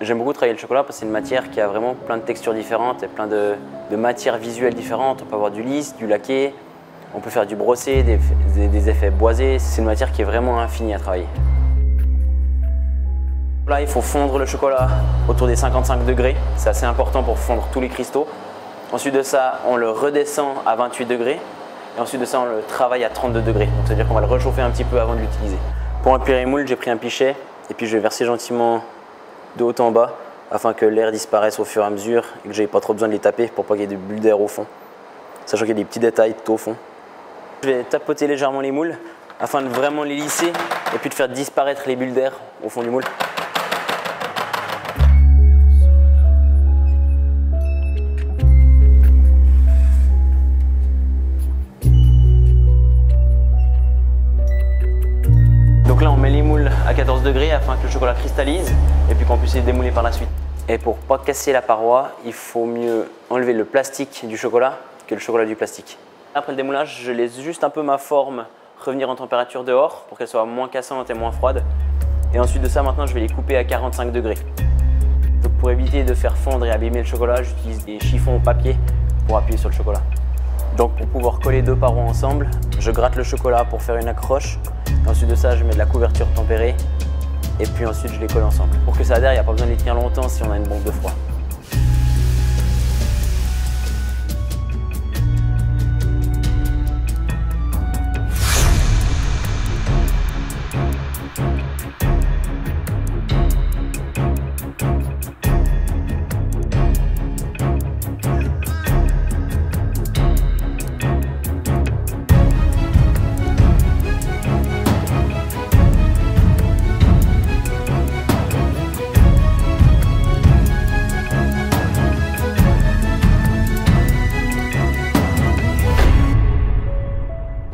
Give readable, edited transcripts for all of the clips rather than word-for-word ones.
J'aime beaucoup travailler le chocolat parce que c'est une matière qui a vraiment plein de textures différentes et plein de matières visuelles différentes. On peut avoir du lisse, du laqué, on peut faire du brossé, des effets boisés. C'est une matière qui est vraiment infinie à travailler. Là, il faut fondre le chocolat autour des 55 degrés. C'est assez important pour fondre tous les cristaux. Ensuite de ça, on le redescend à 28 degrés. Et ensuite de ça, on le travaille à 32 degrés. Donc, c'est-à-dire qu'on va le réchauffer un petit peu avant de l'utiliser. Pour empirer les moules, j'ai pris un pichet et puis je vais verser gentiment de haut en bas afin que l'air disparaisse au fur et à mesure et que je n'ai pas trop besoin de les taper pour pas qu'il y ait de bulles d'air au fond. Sachant qu'il y a des petits détails tout au fond. Je vais tapoter légèrement les moules afin de vraiment les lisser et puis de faire disparaître les bulles d'air au fond du moule. Donc là on met les moules à 14 degrés afin que le chocolat cristallise et puis qu'on puisse les démouler par la suite. Et pour ne pas casser la paroi, il faut mieux enlever le plastique du chocolat que le chocolat du plastique. Après le démoulage, je laisse juste un peu ma forme revenir en température dehors pour qu'elle soit moins cassante et moins froide. Et ensuite de ça, maintenant je vais les couper à 45 degrés. Donc pour éviter de faire fondre et abîmer le chocolat, j'utilise des chiffons au papier pour appuyer sur le chocolat. Donc pour pouvoir coller deux parois ensemble, je gratte le chocolat pour faire une accroche. Ensuite de ça, je mets de la couverture tempérée et puis ensuite je les colle ensemble. Pour que ça adhère, il n'y a pas besoin de les tenir longtemps si on a une bombe de froid.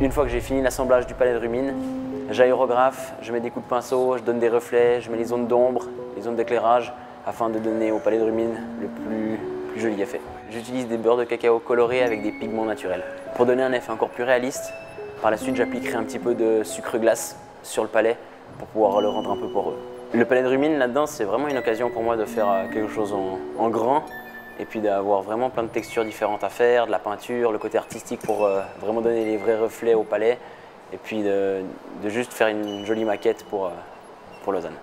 Une fois que j'ai fini l'assemblage du palais de rumine, j'aérographe, je mets des coups de pinceau, je donne des reflets, je mets les zones d'ombre, les zones d'éclairage afin de donner au palais de rumine le plus joli effet. J'utilise des beurres de cacao colorés avec des pigments naturels. Pour donner un effet encore plus réaliste, par la suite j'appliquerai un petit peu de sucre glace sur le palais pour pouvoir le rendre un peu poreux. Le palais de rumine là-dedans, c'est vraiment une occasion pour moi de faire quelque chose en grand et puis d'avoir vraiment plein de textures différentes à faire, de la peinture, le côté artistique pour vraiment donner les vrais reflets au palais et puis de juste faire une jolie maquette pour Lausanne.